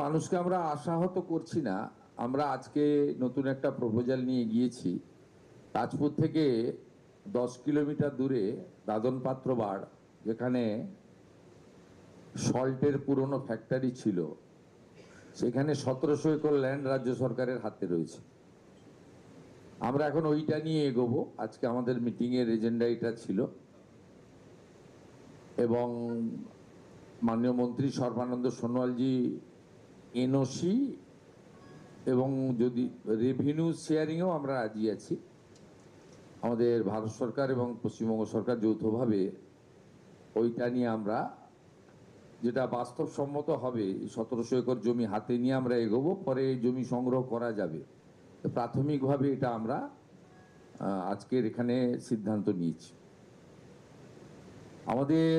মানুষকে আমরা আশাহত করছি না। আমরা আজকে নতুন একটা প্রপোজাল নিয়ে গিয়েছি। তাজপুর থেকে 10 কিলোমিটার দূরে দাদন পাত্র বাড়, যেখানে সল্টের পুরনো ফ্যাক্টরি ছিল, সেখানে 1700 একর ল্যান্ড রাজ্য সরকারের হাতে রয়েছে। আমরা এখন ওইটা নিয়ে এগোবো। আজকে আমাদের মিটিংয়ের এজেন্ডা এটা ছিল, এবং মাননীয় মন্ত্রী সর্বানন্দ সোনোয়ালজি এনওসি এবং যদি রেভিনিউ শেয়ারিংও আমরা রাজি আছি। আমাদের ভারত সরকার এবং পশ্চিমবঙ্গ সরকার যৌথভাবে ওইটা নিয়ে আমরা, যেটা বাস্তবসম্মত হবে, 1700 একর জমি হাতে নিয়ে আমরা এগোবো। পরে জমি সংগ্রহ করা যাবে। প্রাথমিকভাবে এটা আমরা আজকের এখানে সিদ্ধান্ত নিয়েছি। আমাদের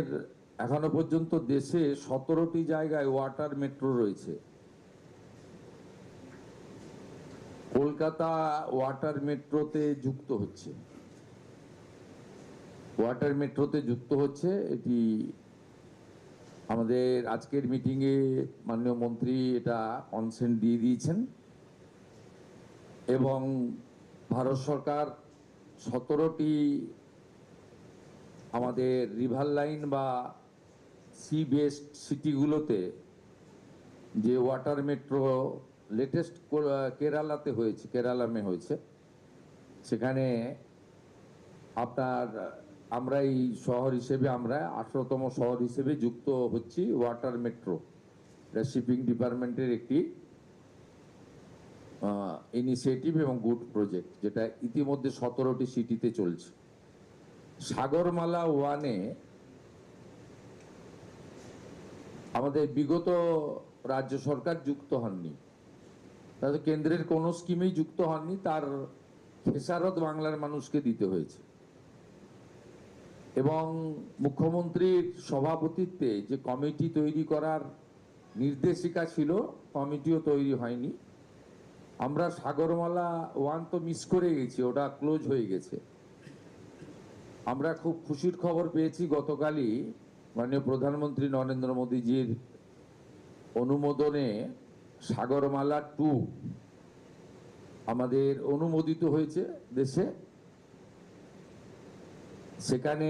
এখনো পর্যন্ত দেশে 17টি জায়গায় ওয়াটার মেট্রো রয়েছে। কলকাতা ওয়াটার মেট্রোতে যুক্ত হচ্ছে। এটি আমাদের আজকের মিটিংয়ে মাননীয় মন্ত্রী এটা কনসেন্ট দিয়ে দিয়েছেন, এবং ভারত সরকার 17টি আমাদের রিভার লাইন বা সি বেসড সিটিগুলোতে যে ওয়াটার মেট্রো লেটেস্ট কেরালাতে হয়েছে, কেরালামে হয়েছে, সেখানে আপনার আমরা এই শহর হিসেবে, আমরা 18তম শহর হিসেবে যুক্ত হচ্ছি ওয়াটার মেট্রো। এটা শিপিং ডিপার্টমেন্টের একটি ইনিশিয়েটিভ এবং গুড প্রজেক্ট, যেটা ইতিমধ্যে 17টি সিটিতে চলছে। সাগরমালা ওয়ানে আমাদের বিগত রাজ্য সরকার যুক্ত হননি, তাদের কেন্দ্রের কোনো স্কিমেই যুক্ত হননি, তার খেসারত বাংলার মানুষকে দিতে হয়েছে। এবং মুখ্যমন্ত্রীর সভাপতিত্বে যে কমিটি তৈরি করার নির্দেশিকা ছিল, কমিটিও তৈরি হয়নি। আমরা সাগরমালা ওয়ান তো মিস করে গেছি, ওটা ক্লোজ হয়ে গেছে। আমরা খুব খুশির খবর পেয়েছি গতকালই মাননীয় প্রধানমন্ত্রী নরেন্দ্র মোদীজির অনুমোদনে সাগরমালা 2 আমাদের অনুমোদিত হয়েছে দেশে। সেখানে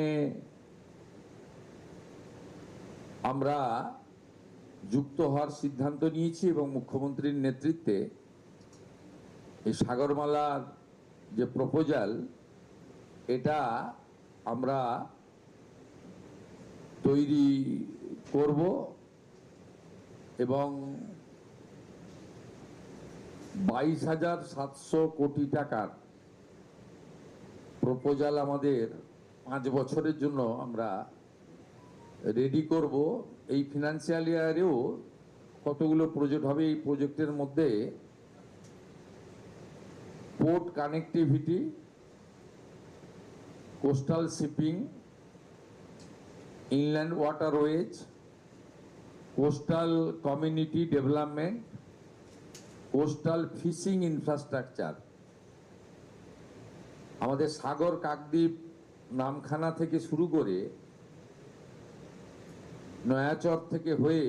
আমরা যুক্ত হওয়ার সিদ্ধান্ত নিয়েছি, এবং মুখ্যমন্ত্রীর নেতৃত্বে এই সাগরমালার যে প্রপোজাল, এটা আমরা তৈরি করব, এবং 22,700 কোটি টাকার প্রপোজাল আমাদের 5 বছরের জন্য আমরা রেডি করব। এই ফিনান্সিয়াল ইয়ারেও কতগুলো প্রজেক্ট হবে। এই প্রজেক্টের মধ্যে port connectivity, coastal shipping, inland waterways, coastal community development, coastal fishing infrastructure. আমাদের সাগর কাকদ্বীপ নামখানা থেকে শুরু করে নয়াচর থেকে হয়ে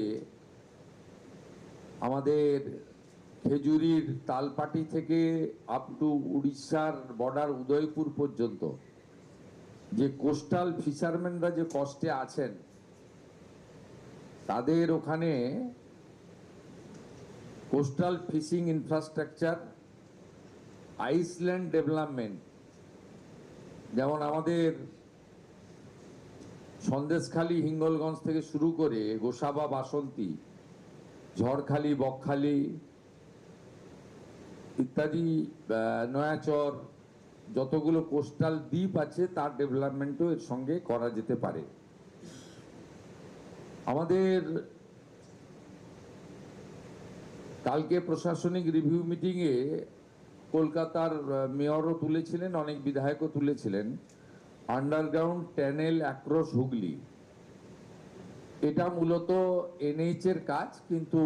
আমাদের খেজুরির তালপাটি থেকে আপ টু উড়িষ্যার বর্ডার উদয়পুর পর্যন্ত যে কোস্টাল ফিশারম্যানরা যে কষ্টে আছেন, তাদের ওখানে coastal fishing infrastructure, island development, যেমন আমাদের সন্দেশখালী হিঙ্গলগঞ্জ থেকে শুরু করে গোসাবা, বাসন্তী, ঝড়খালি, বকখালি ইত্যাদি, নয়াচর, যতগুলো কোস্টাল দ্বীপ আছে তার ডেভেলপমেন্টও এর সঙ্গে করা যেতে পারে। আমাদের কালকে প্রশাসনিক রিভিউ মিটিংয়ে কলকাতার মেয়রও তুলেছিলেন, অনেক বিধায়কও তুলেছিলেন, আন্ডারগ্রাউন্ড টানেল অ্যাক্রস হুগলি। এটা মূলত এনএইচ এর কাজ, কিন্তু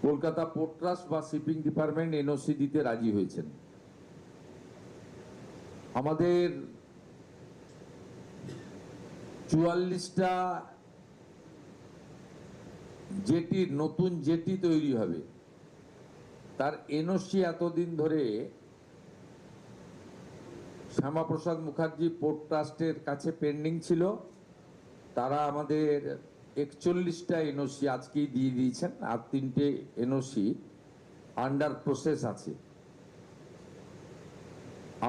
কলকাতা পোর্ট ট্রাস্ট বা শিপিং ডিপার্টমেন্ট এনওসি দিতে রাজি হয়েছেন। আমাদের 44টা জেটির নতুন জেটি তৈরি হবে, তার এনওসি এতদিন ধরে শ্যামাপ্রসাদ মুখার্জি পোর্ট ট্রাস্টের কাছে পেন্ডিং ছিল। তারা আমাদের 41টা এনওসি আজকেই দিয়ে দিয়েছেন, আর 3টে এনওসি আন্ডার প্রসেস আছে।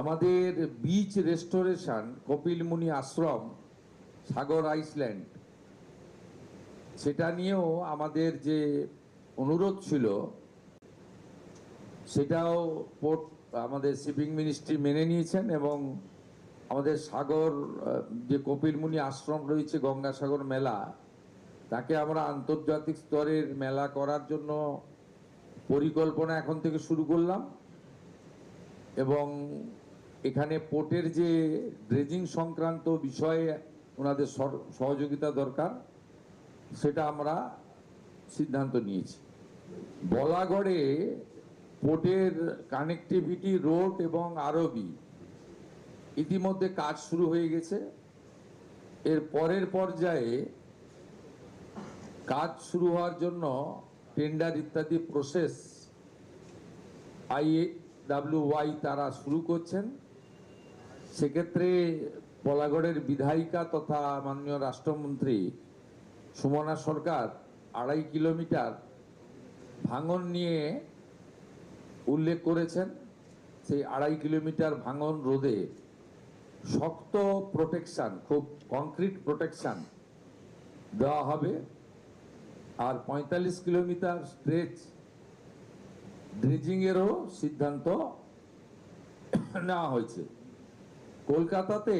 আমাদের বিচ রেস্টোরেশন কপিলমুনি আশ্রম সাগর আইসল্যান্ড, সেটা নিয়েও আমাদের যে অনুরোধ ছিল সেটাও পোর্ট আমাদের শিপিং মিনিস্ট্রি মেনে নিয়েছেন, এবং আমাদের সাগর যে কপিলমুনি আশ্রম রয়েছে গঙ্গাসাগর মেলা, তাকে আমরা আন্তর্জাতিক স্তরের মেলা করার জন্য পরিকল্পনা এখন থেকে শুরু করলাম। এবং এখানে পোর্টের যে ড্রেজিং সংক্রান্ত বিষয়ে ওনাদের সহযোগিতা দরকার, সেটা আমরা সিদ্ধান্ত নিয়েছি। বলাগড়ে পোর্টের কানেক্টিভিটি রোড এবং আরবি ইতিমধ্যে কাজ শুরু হয়ে গেছে। এর পরের পর্যায়ে কাজ শুরু হওয়ার জন্য টেন্ডার ইত্যাদি প্রসেস IWY তারা শুরু করছেন। সেক্ষেত্রে বলাগড়ের বিধায়িকা তথা মাননীয় রাষ্ট্রমন্ত্রী সুমনা সরকার 2.5 কিলোমিটার ভাঙন নিয়ে উল্লেখ করেছেন। সেই 2.5 কিলোমিটার ভাঙন রোধে শক্ত প্রোটেকশন, খুব কংক্রিট প্রোটেকশন দেওয়া হবে। আর 45 কিলোমিটার স্ট্রেচ ড্রেজিংয়েরও সিদ্ধান্ত নেওয়া হয়েছে। কলকাতাতে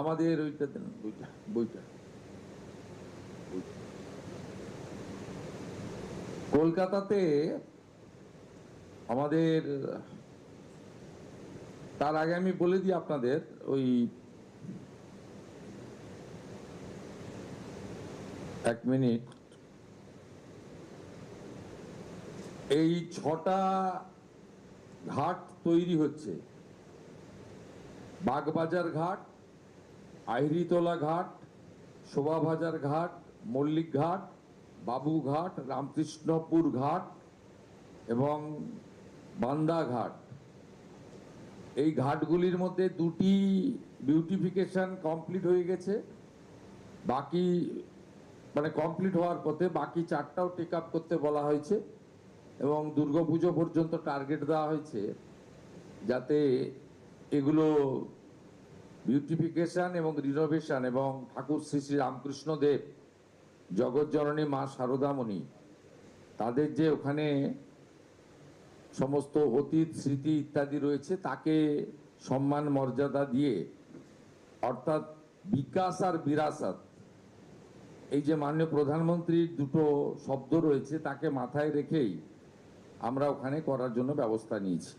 আমাদের ওইটা দেন, বইটা কলকাতাতে আমাদের, তার আগে আমি বলে দিই আপনাদের, ওই 1 মিনিট, এই 6টা ঘাট তৈরি হচ্ছে। বাগবাজার ঘাট, আহিরিতলা ঘাট, শোভাবাজার ঘাট, মল্লিক ঘাট, বাবুঘাট, রামকৃষ্ণপুর ঘাট এবং বান্দা ঘাট। এই ঘাটগুলির মধ্যে 2টি বিউটিফিকেশন কমপ্লিট হয়ে গেছে, বাকি মানে কমপ্লিট হওয়ার পথে, বাকি 4টাও টেক আপ করতে বলা হয়েছে। এবং দুর্গাপুজো পর্যন্ত টার্গেট দেওয়া হয়েছে যাতে এগুলো বিউটিফিকেশন এবং রিনোভেশন, এবং ঠাকুর শ্রী শ্রী রামকৃষ্ণ দেব, জগৎজননী মা শারদামণি, তাদের যে ওখানে সমস্ত অতীত স্মৃতি ইত্যাদি রয়েছে তাকে সম্মান মর্যাদা দিয়ে, অর্থাৎ বিকাশ আর বিরাসত, এই যে মাননীয় প্রধানমন্ত্রীর দুটো শব্দ রয়েছে তাকে মাথায় রেখেই আমরা ওখানে করার জন্য ব্যবস্থা নিয়েছি।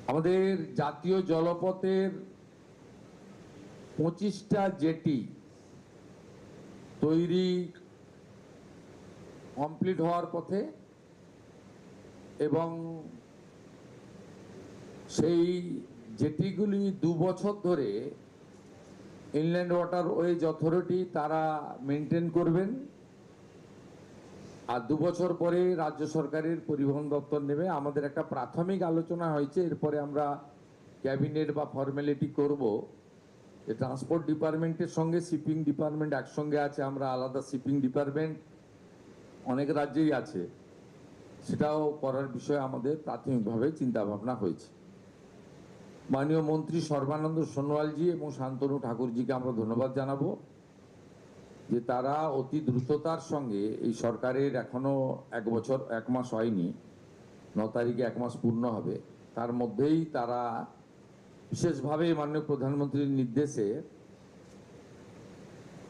আমাদের জাতীয় জলপথের 25টা জেটি তৈরি কমপ্লিট হওয়ার পথে, এবং সেই জেটিগুলি 2 বছর ধরে ইনল্যান্ড ওয়াটারওয়েজ অথরিটি তারা মেনটেন করবেন, আর 2 বছর পরে রাজ্য সরকারের পরিবহন দপ্তর নেবে। আমাদের একটা প্রাথমিক আলোচনা হয়েছে, এরপরে আমরা ক্যাবিনেট বা ফর্মালিটি করব। যে ট্রান্সপোর্ট ডিপার্টমেন্টের সঙ্গে শিপিং ডিপার্টমেন্ট একসঙ্গে আছে, আমরা আলাদা শিপিং ডিপার্টমেন্ট অনেক রাজ্যেই আছে, সেটাও করার বিষয়ে আমাদের প্রাথমিকভাবে চিন্তা ভাবনা হয়েছে। মাননীয় মন্ত্রী সর্বানন্দ সোনোয়ালজি এবং শান্তনু ঠাকুরজিকে আমরা ধন্যবাদ জানাবো যে তারা অতি দ্রুততার সঙ্গে, এই সরকারের এখনো 1 বছর 1 মাস হয়নি, 9 তারিখে 1 মাস পূর্ণ হবে, তার মধ্যেই তারা বিশেষভাবে মাননীয় প্রধানমন্ত্রীর নির্দেশে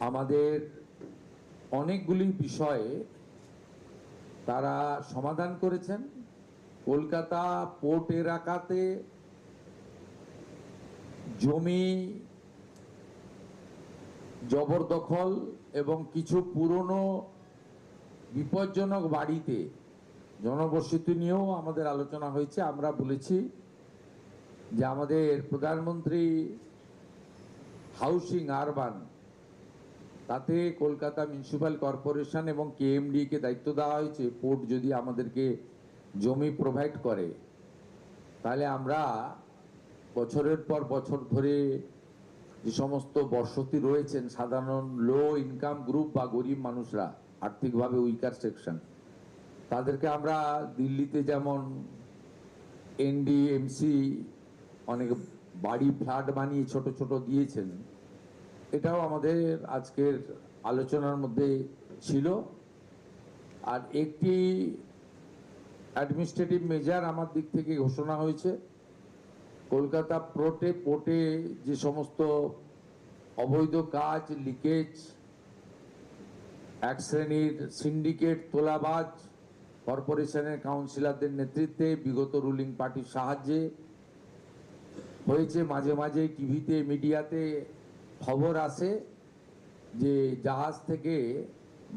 আমাদের অনেকগুলি বিষয়ে তারা সমাধান করেছেন। কলকাতা পোর্ট এলাকাতে জমি জবরদখল এবং কিছু পুরনো বিপজ্জনক বাড়িতে জনবসতি নিয়েও আমাদের আলোচনা হয়েছে। আমরা বলেছি যে আমাদের প্রধানমন্ত্রী হাউসিং আরবান, তাতে কলকাতা মিউনিসিপ্যাল কর্পোরেশন এবং কেএমডি কে দায়িত্ব দেওয়া হয়েছে, পোর্ট যদি আমাদেরকে জমি প্রোভাইড করে তাহলে আমরা বছরের পর বছর ধরে যে সমস্ত বসতি রয়েছেন সাধারণ লো ইনকাম গ্রুপ বা গরিব মানুষরা, আর্থিকভাবে উইকার সেকশন, তাদেরকে আমরা দিল্লিতে যেমন এনডিএমসি অনেক বাড়ি ফ্ল্যাট বানিয়ে ছোট ছোট দিয়েছেন, এটাও আমাদের আজকের আলোচনার মধ্যে ছিল। আর একটি অ্যাডমিনিস্ট্রেটিভ মেজার আমার দিক থেকে ঘোষণা হয়েছে, কলকাতা পোর্টে যে সমস্ত অবৈধ কাজ, লিকেজ, এক শ্রেণীর সিন্ডিকেট, তোলাবাজ কর্পোরেশনের কাউন্সিলরদের নেতৃত্বে বিগত রুলিং পার্টির সাহায্যে হয়েছে, মাঝে মাঝে টিভিতে মিডিয়াতে খবর আসে যে জাহাজ থেকে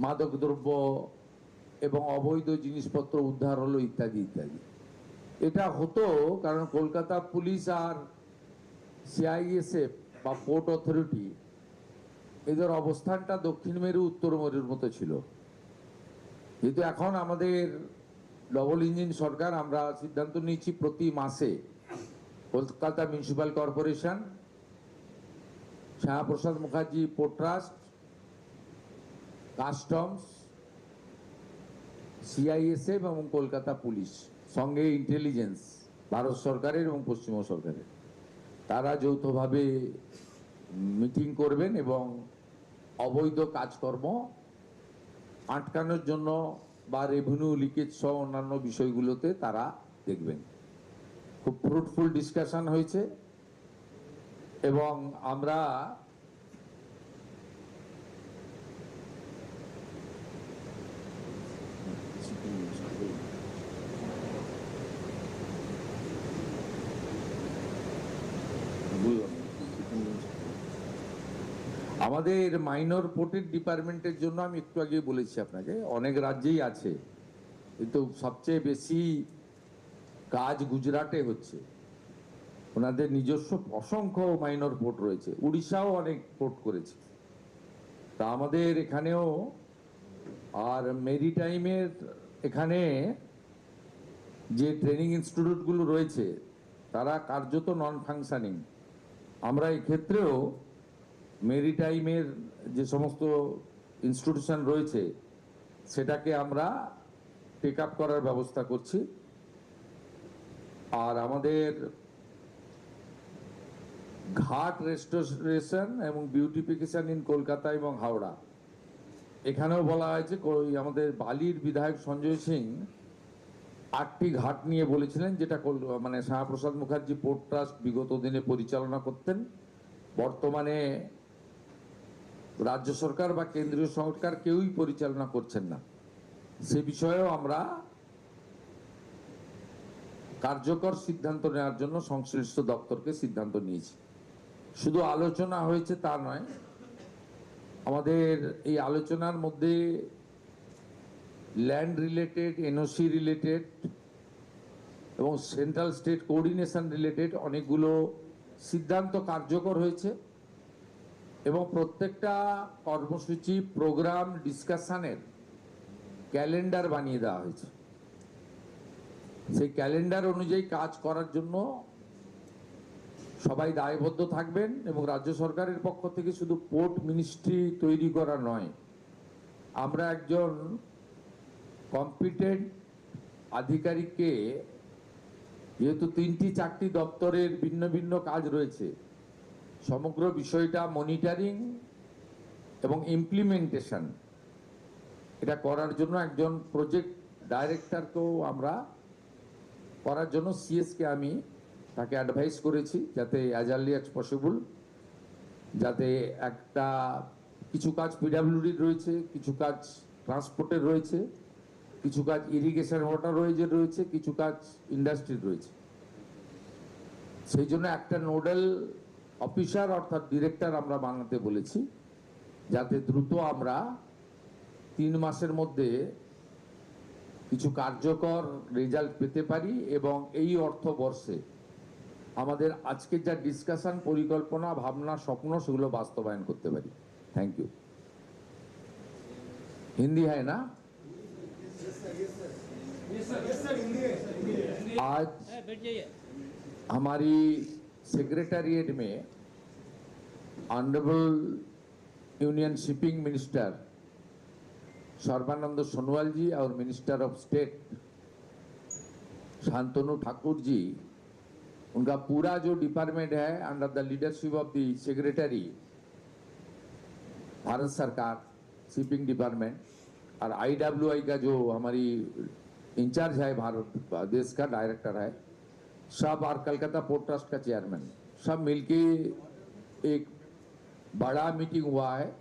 মাদকদ্রব্য এবং অবৈধ জিনিসপত্র উদ্ধার হলো ইত্যাদি ইত্যাদি। এটা হতো কারণ কলকাতা পুলিশ আর সিআইএসএফ বা পোর্ট অথরিটি এদের অবস্থানটা দক্ষিণ মেরু উত্তর মেরুর মতো ছিল। যেহেতু এখন আমাদের ডবল ইঞ্জিন সরকার, আমরা সিদ্ধান্ত নিয়েছি প্রতি মাসে Kolkata municipal corporation, Shyamaprasad Mukherjee port trust, customs, CISF এবং কলকাতা পুলিশ, সঙ্গে ইন্টেলিজেন্স ভারত সরকারের এবং পশ্চিমবঙ্গ সরকারের, তারা যৌথভাবে মিটিং করবেন এবং অবৈধ কাজকর্ম আটকানোর জন্য বা রেভিনিউ লিকেজ সহ অন্যান্য বিষয়গুলোতে তারা দেখবেন। খুব ফ্রুটফুল ডিসকাশন হয়েছে এবং আমরা আমাদের মাইনর পোর্টের ডিপার্টমেন্টের জন্য আমি একটু আগে বলেছি আপনাকে, অনেক রাজ্যেই আছে, কিন্তু সবচেয়ে বেশি কাজ গুজরাটে হচ্ছে। ওনাদের নিজস্ব অসংখ্য মাইনর পোর্ট রয়েছে, উড়িষ্যাও অনেক পোর্ট করেছে। তা আমাদের এখানেও, আর মেরিটাইমের এখানে যে ট্রেনিং ইনস্টিটিউটগুলো রয়েছে তারা কার্যত নন ফাংশনিং। আমরা এই ক্ষেত্রেও মেরিটাইমের যে সমস্ত ইনস্টিটিউশন রয়েছে সেটাকে আমরা টেক আপ করার ব্যবস্থা করছি। আর আমাদের ঘাট রেস্টোরেশন এবং বিউটিফিকেশন ইন কলকাতা এবং হাওড়া, এখানেও বলা হয়েছে আমাদের বালির বিধায়ক সঞ্জয় সিং 8টি ঘাট নিয়ে বলেছিলেন, যেটা মানে শ্যামাপ্রসাদ মুখার্জি পোর্ট ট্রাস্ট বিগত দিনে পরিচালনা করতেন। বর্তমানে রাজ্য সরকার বা কেন্দ্রীয় সরকার কেউই পরিচালনা করছেন না। সে বিষয়েও আমরা কার্যকর সিদ্ধান্ত নেওয়ার জন্য সংশ্লিষ্ট দপ্তরকে সিদ্ধান্ত নিয়েছি। শুধু আলোচনা হয়েছে তা নয়, আমাদের এই আলোচনার মধ্যে ল্যান্ড রিলেটেড, এনওসি রিলেটেড এবং সেন্ট্রাল স্টেট কোঅর্ডিনেশন রিলেটেড অনেকগুলো সিদ্ধান্ত কার্যকর হয়েছে এবং প্রত্যেকটা কর্মসূচি, প্রোগ্রাম, ডিসকাশনের ক্যালেন্ডার বানিয়ে দেওয়া হয়েছে। সেই ক্যালেন্ডার অনুযায়ী কাজ করার জন্য সবাই দায়বদ্ধ থাকবেন এবং রাজ্য সরকারের পক্ষ থেকে শুধু পোর্ট মিনিস্ট্রি তৈরি করা নয়, আমরা একজন কম্পিটেন্ট আধিকারিককে, যেহেতু 3টি-4টি দপ্তরের ভিন্ন ভিন্ন কাজ রয়েছে, সমগ্র বিষয়টা মনিটরিং এবং ইমপ্লিমেন্টেশন এটা করার জন্য একজন প্রজেক্ট ডাইরেক্টরকেও আমরা করার জন্য সিএসকে আমি তাকে অ্যাডভাইস করেছি, যাতে অ্যাজ আর্লি অ্যাজ পসিবল, যাতে একটা কিছু কাজ পিডাব্লিউডির রয়েছে, কিছু কাজ ট্রান্সপোর্টের রয়েছে, কিছু কাজ ইরিগেশন ওয়াটারওয়েজের রয়েছে, কিছু কাজ ইন্ডাস্ট্রির রয়েছে। সেই জন্য একটা নোডাল অফিসার অর্থাৎ ডিরেক্টর আমরা বানাতে বলেছি, যাতে দ্রুত আমরা 3 মাসের মধ্যে কিছু কার্যকর রেজাল্ট পেতে পারি এবং এই অর্থবর্ষে আমাদের আজকের যা ডিসকাশন, পরিকল্পনা, ভাবনা, স্বপ্ন, সেগুলো বাস্তবায়ন করতে পারি। Thank you. हिंदी है ना? आज हमारी सेक्रेटेरिएट में honourable union shipping minister Sarbananda Sonowal ji और minister of state Shantanu Thakur ji, उनका पूरा जो डिपार्टमेंट है under the leadership of the secretary Bharat सरकार शिपिंग डिपार्टमेंट, और IWI का जो हमारी इंचार्ज है भारत देश का डायरेक्टर है, सब और कलकत्ता पोर्ट ट्रस्ट का चेयरमैन, सब मिलके एक बड़ा मीटिंग हुआ है।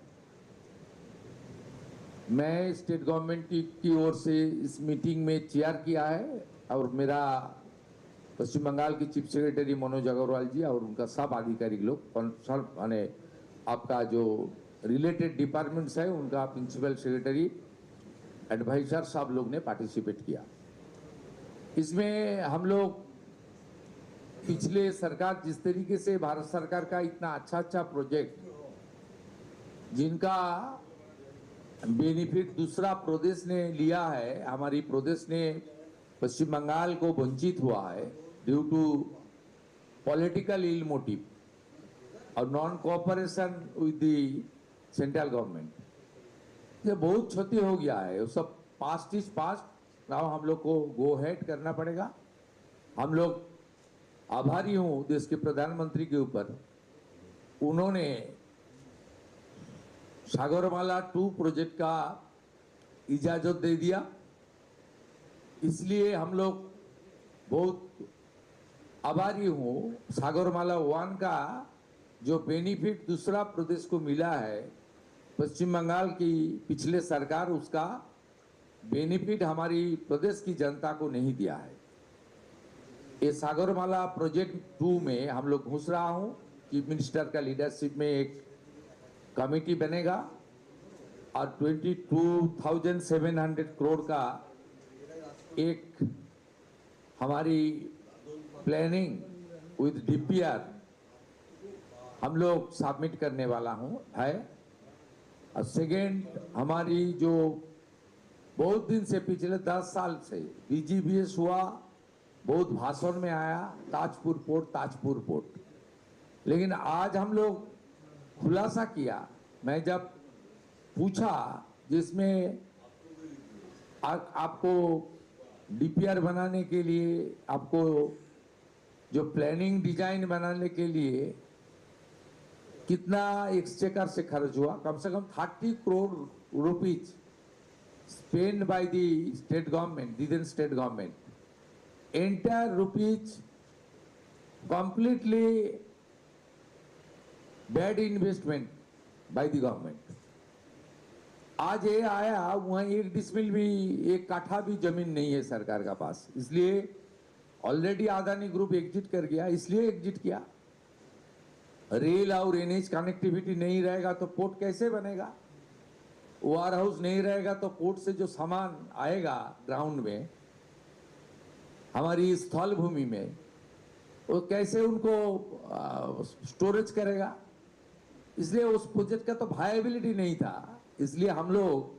मैं स्टेट गवर्नमेंट की ओर से इस मीटिंग में चेयर किया है, और मेरा पश्चिम बंगाल की चीफ सेक्रेटरी मनोज अग्रवाल जी और उनका सब आधिकारिक लोग, माने आपका जो रिलेटेड डिपार्टमेंट्स है उनका प्रिंसिपल सेक्रेटरी, एडवाइजर, सब लोग ने पार्टिसिपेट किया। इसमें हम लोग पिछले सरकार जिस तरीके से भारत सरकार का इतना अच्छा प्रोजेक्ट जिनका बेनिफिट दूसरा प्रदेश ने लिया है, हमारी प्रदेश ने पश्चिम बंगाल को वंचित हुआ है due to political ill motive और non cooperation with the central government, ये बहुत क्षति हो गया है। वो सब पास्ट इज पास्ट, नाउ हम लोग को गो हेड करना पड़ेगा। हम लोग आभारी हूं देश के प्रधानमंत्री के ऊपर, उन्होंने सागरमाला 2 प्रोजेक्ट का इजाजत दे दिया, इसलिए हम लोग बहुत आभारी हूं। सागरमाला 1 का जो बेनिफिट दूसरा प्रदेश को मिला है, पश्चिम बंगाल की पिछले सरकार उसका बेनिफिट हमारी प्रदेश की जनता को नहीं दिया है। ये सागरमाला प्रोजेक्ट 2 में हम लोग घुस रहा हूं, चीफ मिनिस्टर का लीडरशिप में एक कमेटी बनेगा और 22,700 करोड़ का एक हमारी प्लानिंग विद DPR हम लोग सबमिट करने वाला हूं है। और सेकेंड, हमारी जो बहुत दिन से पिछले 10 साल से BGBS हुआ, बहुत भाषण में आया ताजपुर पोर्ट, लेकिन आज हम लोग खुलासा किया। मैं जब पूछा जिसमें आपको DPR बनाने के लिए, आपको जो प्लानिंग डिजाइन बनाने के लिए कितना एक्सचेकर से खर्च हुआ, कम से कम 30 crore rupees spend by the state government, Delhi state government, entire rupees completely bad investment by the government. आज ये आया, वहां 1 डिसमिल भी, 1 काठा भी जमीन नहीं है सरकार का पास, इसलिए ऑलरेडी अदानी ग्रुप एग्जिट कर गया, इसलिए एग्जिट किया। रेल और NH कनेक्टिविटी नहीं रहेगा तो पोर्ट कैसे बनेगा? वेयर हाउस नहीं रहेगा तो पोर्ट से जो सामान आएगा ग्राउंड में, हमारी स्थल भूमि में, वो कैसे उनको स्टोरेज करेगा? इसलिए उस प्रोजेक्ट का तो वायबिलिटी नहीं था। इसलिए हम लोग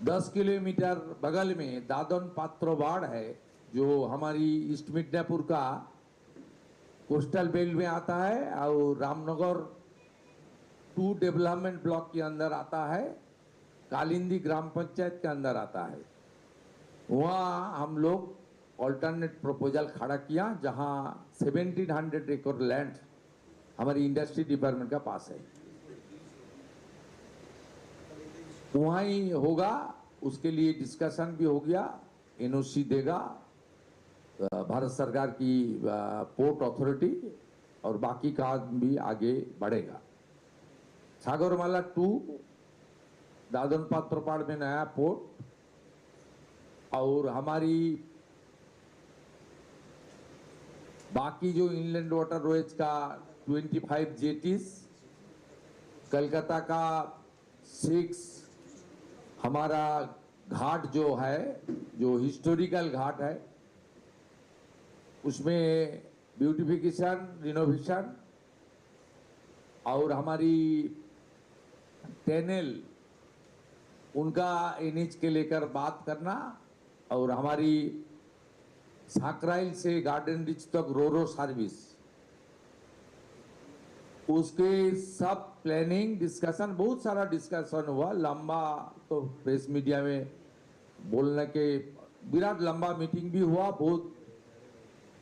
10 किलोमीटर बगल में दादन पात्रोबाड़ है, जो हमारी ईस्ट मिदनापुर का कोस्टल बेल्ट में आता है और रामनगर 2 डेवलपमेंट ब्लॉक के अंदर आता है, कालिंदी ग्राम पंचायत के अंदर आता है। वहाँ हम लोग ऑल्टरनेट प्रपोजल खड़ा किया, जहाँ 1700 एकड़ लैंड हमारी इंडस्ट्री डिपार्टमेंट का पास है, वहाँ ही होगा। उसके लिए डिस्कशन भी हो गया, NOC देगा भारत सरकार की पोर्ट अथॉरिटी, और बाकी का भी आगे बढ़ेगा। सागरमाला 2 दादन पात्रोपाड़ में नया पोर्ट, और हमारी बाकी जो इनलैंड वाटर रोएज का 25 जेटीज, कलकत्ता का 6 हमारा घाट जो है, जो हिस्टोरिकल घाट है, उसमें ब्यूटिफिकेशन, रिनोवेशन, और हमारी टनल उनका एनएच के लेकर बात करना और हमारी साकराइल से गार्डन रिच तक रो सर्विस, उसके सब प्लानिंग डिस्कशन, बहुत सारा डिस्कशन हुआ लंबा। तो प्रेस मीडिया में बोलने के विराट लंबा मीटिंग भी हुआ। बहुत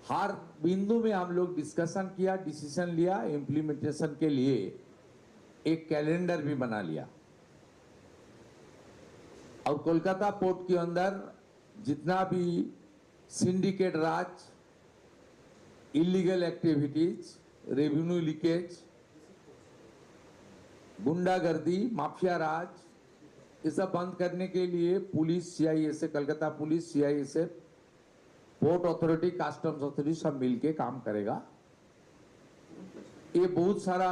हर बिंदु में हम लोग डिस्कशन किया, डिसीजन लिया, इम्प्लीमेंटेशन के लिए एक कैलेंडर भी बना लिया। और कोलकाता पोर्ट के अंदर जितना भी सिंडिकेट राज, इलीगल एक्टिविटीज, रेवेन्यू लीकेज, गुंडागर्दी, माफिया राज, ये सब बंद करने के लिए police, CISF, Calcutta police, CISF, port authority, customs authority सब मिलके काम करेगा। ये बहुत सारा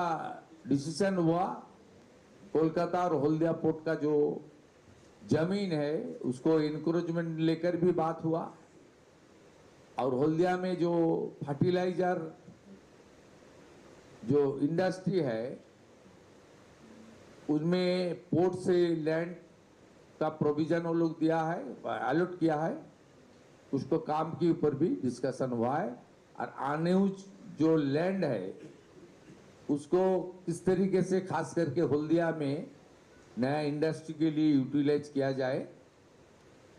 डिसीजन हुआ। कोलकाता और हल्दिया पोर्ट का जो जमीन है उसको इंक्रोचमेंट लेकर भी बात हुआ। और हल्दिया में जो फर्टिलाइजर जो इंडस्ट्री है उसमें पोर्ट से लैंड का प्रोविजन वो लोग दिया है, अलॉट किया है, उसको काम के ऊपर भी डिस्कशन हुआ है। और अनयूज जो लैंड है उसको किस तरीके से खास करके हल्दिया में नया इंडस्ट्री के लिए यूटिलाइज किया जाए,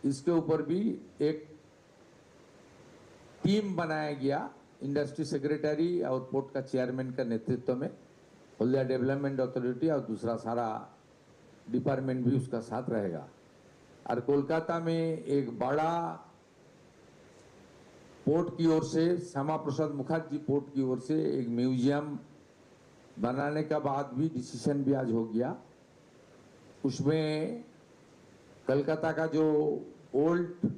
इसके ऊपर भी एक टीम बनाया गया इंडस्ट्री सेक्रेटरी और पोर्ट का चेयरमैन का नेतृत्व में। हल्दिया डेवलपमेंट अथॉरिटी और दूसरा सारा डिपार्टमेंट भी उसका साथ रहेगा। और कोलकाता में एक बड़ा पोर्ट की ओर से, श्यामा प्रसाद मुखर्जी पोर्ट की ओर से एक म्यूजियम बनाने का बाद भी डिसीजन भी आज हो गया। उसमें कलकत्ता का जो ओल्ड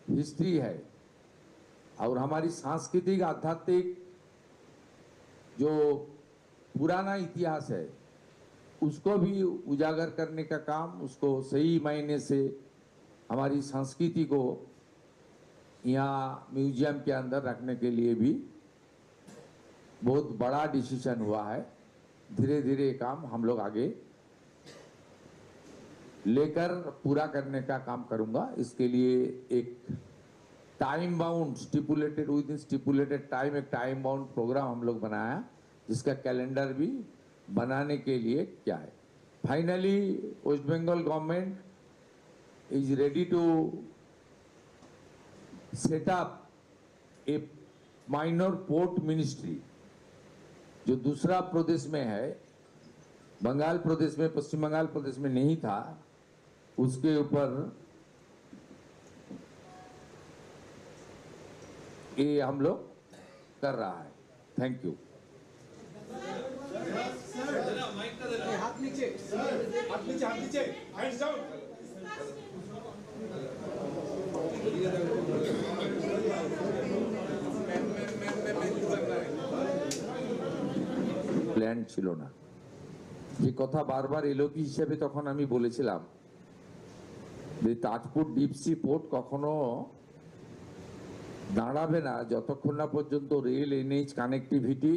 हिस्ट्री है और हमारी सांस्कृतिक आध्यात्मिक जो पुराना इतिहास है उसको भी उजागर करने का काम, उसको सही मायने से हमारी संस्कृति को यहाँ म्यूजियम के अंदर रखने के लिए भी बहुत बड़ा डिसीजन हुआ है। धीरे धीरे काम हम लोग आगे लेकर पूरा करने का काम करूंगा। इसके लिए एक time bound stipulated, with in stipulated time, एक टाइम बाउंड प्रोग्राम हम लोग बनाया जिसका कैलेंडर भी बनाने के लिए क्या है। Finally West Bengal government is ready to set up a minor port ministry, जो दूसरा प्रदेश में है, बंगाल प्रदेश में, पश्चिम बंगाल प्रदेश में नहीं था, उसके ऊपर ये हम लोग कर रहा है। Thank you. हाथ नीचे, हाथ नीचे, हाथ नीचे, हैंड्स डाउन। প্ল্যান ছিল না, যে কথা বারবার এলোকি হিসেবে তখন আমি বলেছিলাম যে তাজপুর ডিপসি পোর্ট কখনো দাঁড়াবে না যতক্ষণ না পর্যন্ত rail, NH connectivity,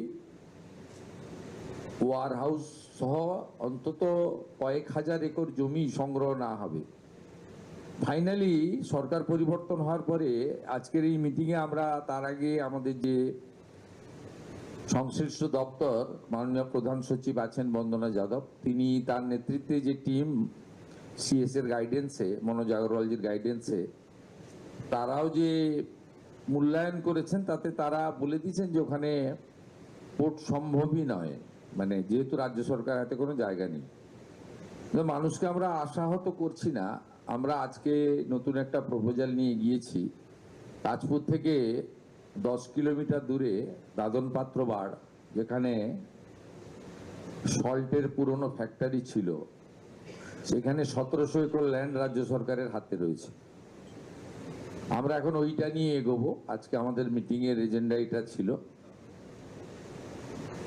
warehouse সহ অন্তত কয়েক হাজার একর জমি সংগ্রহ না হবে। ফাইনালি সরকার পরিবর্তন হওয়ার পরে আজকের এই মিটিংয়ে আমরা, তার আগে আমাদের যে সংশ্লিষ্ট দপ্তর মাননীয় প্রধান সচিব আছেন বন্দনা যাদব, তিনি তার নেতৃত্বে যে টিম সিএস এর গাইডেন্সে, মনোজ আগরওয়ালজির গাইডেন্সে, তারাও যে মূল্যায়ন করেছেন তাতে তারা বলে দিয়েছেন যে ওখানে পোর্ট সম্ভবই নয়, মানে যেহেতু রাজ্য সরকার হাতে কোনো জায়গা নেই। মানুষকে আমরা আশাহত করছি না। আমরা আজকে নতুন একটা প্রপোজাল নিয়ে গিয়েছি। তাজপুর থেকে 10 কিলোমিটার দূরে দাদন পাত্র বাড়, যেখানে সল্টের পুরনো ফ্যাক্টরি ছিল, সেখানে 1700 একর ল্যান্ড রাজ্য সরকারের হাতে রয়েছে। আমরা এখন ওইটা নিয়ে এগোবো। আজকে আমাদের মিটিং এর এজেন্ডা এটা ছিল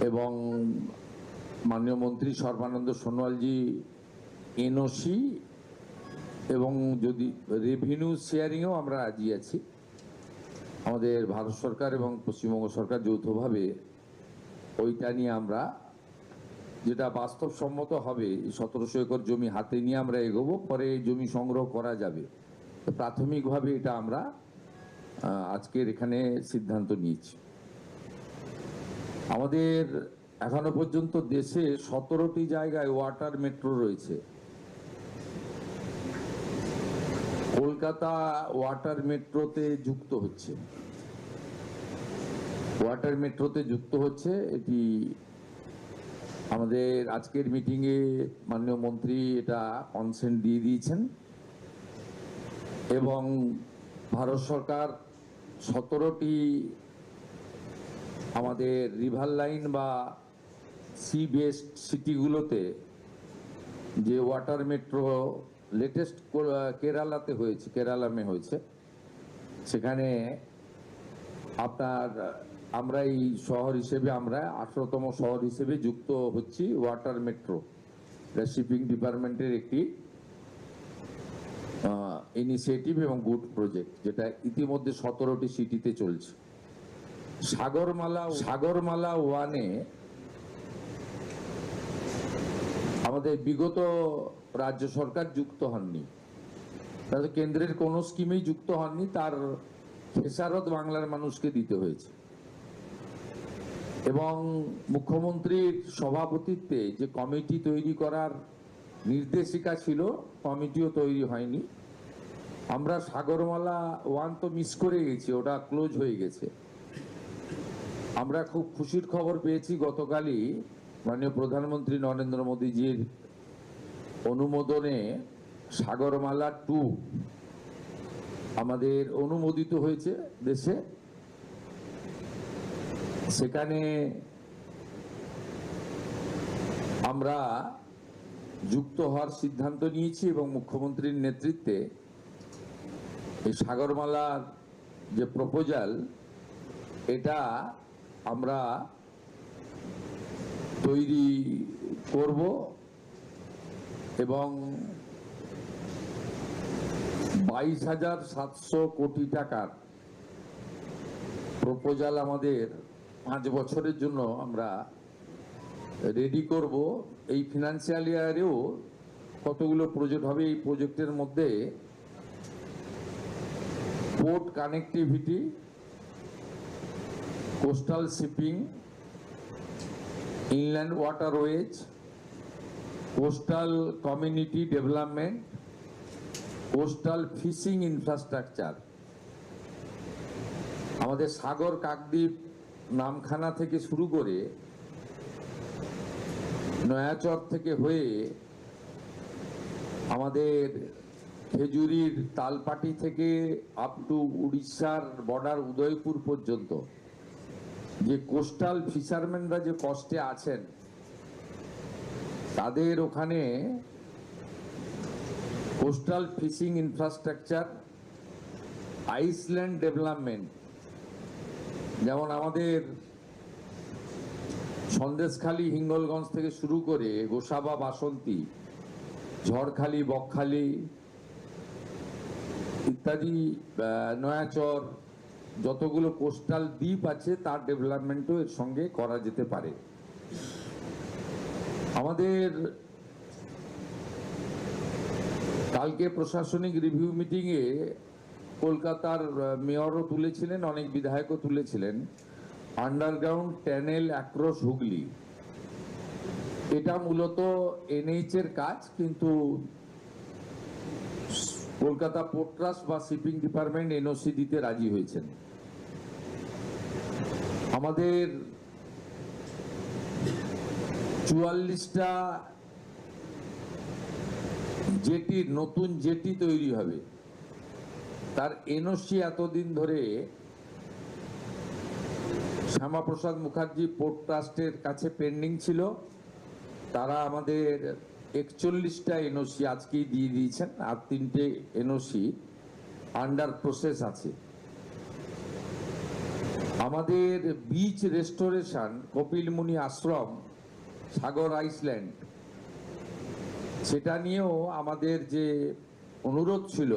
এবং মাননীয় মন্ত্রী সর্বানন্দ সোনোয়ালজি এনওসি এবং যদি রেভিনিউ শেয়ারিংও আমরা রাজি আছি। আমাদের ভারত সরকার এবং পশ্চিমবঙ্গ সরকার যৌথভাবে ওইটা নিয়ে আমরা যেটা বাস্তবসম্মত হবে। 1700 একর জমি হাতে নিয়ে আমরা এগোবো, পরে এই জমি সংগ্রহ করা যাবে। তো প্রাথমিকভাবে এটা আমরা আজকের এখানে সিদ্ধান্ত নিয়েছি। আমাদের এখনো পর্যন্ত দেশে 17টি জায়গায় ওয়াটার মেট্রো রয়েছে। কলকাতা ওয়াটার মেট্রোতে যুক্ত হচ্ছে। ওয়াটার মেট্রোতে যুক্ত হচ্ছে, এটি আমাদের আজকের মিটিংয়ে মাননীয় মন্ত্রী এটা কনসেন্ট দিয়ে দিয়েছেন এবং ভারত সরকার 17টি আমাদের রিভার লাইন বা সি বেসড সিটিগুলোতে যে ওয়াটার মেট্রো লেটেস্ট কেরালাতে হয়েছে, কেরালামে হয়েছে, সেখানে আপনার আমরা এই শহর হিসেবে আমরা 18তম শহর হিসেবে যুক্ত হচ্ছি ওয়াটার মেট্রো। এটা শিপিং ডিপার্টমেন্টের একটি ইনিশিয়েটিভ এবং গুড প্রজেক্ট, যেটা ইতিমধ্যে 17টি সিটিতে চলছে। সাগরমালা ওয়ানে আমাদের বিগত রাজ্য সরকার যুক্ত হননি, তাহলে কেন্দ্রের কোন স্কিমেই যুক্ত হননি, তার খেসারত বাংলার মানুষকে দিতে হয়েছে। এবং মুখ্যমন্ত্রীর সভাপতিত্বে যে কমিটি তৈরি করার নির্দেশিকা ছিল, কমিটিও তৈরি হয়নি। আমরা সাগরমালা ওয়ান তো মিস করে গেছি, ওটা ক্লোজ হয়ে গেছে। আমরা খুব খুশির খবর পেয়েছি গতকালই মাননীয় প্রধানমন্ত্রী নরেন্দ্র মোদীজির অনুমোদনে সাগরমালা 2 আমাদের অনুমোদিত হয়েছে দেশে। সেখানে আমরা যুক্ত হওয়ার সিদ্ধান্ত নিয়েছি এবং মুখ্যমন্ত্রীর নেতৃত্বে এই সাগরমালার যে প্রপোজাল, এটা আমরা তৈরি করব এবং 22,700 কোটি টাকার প্রপোজাল আমাদের 5 বছরের জন্য আমরা রেডি করব। এই ফিনান্সিয়াল ইয়ারেও কতগুলো প্রজেক্ট হবে। এই প্রজেক্টের মধ্যে port connectivity, coastal shipping, inland waterways, coastal community development, coastal fishing infrastructure. আমাদের সাগর কাকদ্বীপ নামখানা থেকে শুরু করে নয়াচর থেকে হয়ে আমাদের খেজুরির তালপাটি থেকে আপ টু উড়িষ্যার বর্ডার উদয়পুর পর্যন্ত যে কোস্টাল ফিশারম্যানরা যে কষ্টে আছেন, তাদের ওখানে coastal fishing infrastructure, island development, যেমন আমাদের সন্দেশখালী হিঙ্গলগঞ্জ থেকে শুরু করে গোসাবা, বাসন্তী, ঝড়খালি, বকখালি ইত্যাদি, নয়াচর, যতগুলো কোস্টাল দ্বীপ আছে তার ডেভেলপমেন্টও এর সঙ্গে করা যেতে পারে। আমাদের কালকে প্রশাসনিক রিভিউ মিটিংয়ে কলকাতার মেয়রও তুলেছিলেন, অনেক বিধায়কও তুলেছিলেন, আন্ডারগ্রাউন্ড টানেল অ্যাক্রস হুগলি। এটা মূলত এনএইচ এর কাজ, কিন্তু কলকাতা পোর্ট ট্রাস্ট বা শিপিং ডিপার্টমেন্ট এনওসি দিতে রাজি হয়েছেন। আমাদের 44টা জেটি, নতুন জেটি তৈরি হবে, তার এনওসি এতদিন ধরে শ্যামাপ্রসাদ মুখার্জি পোর্ট ট্রাস্টের কাছে পেন্ডিং ছিল। তারা আমাদের 41টা এনওসি আজকেই দিয়ে দিয়েছেন, আর 3টে এনওসি আন্ডার প্রসেস আছে। আমাদের বিচ রেস্টোরেশন, কপিলমুনি আশ্রম, সাগর আইসল্যান্ড, সেটা নিয়েও আমাদের যে অনুরোধ ছিল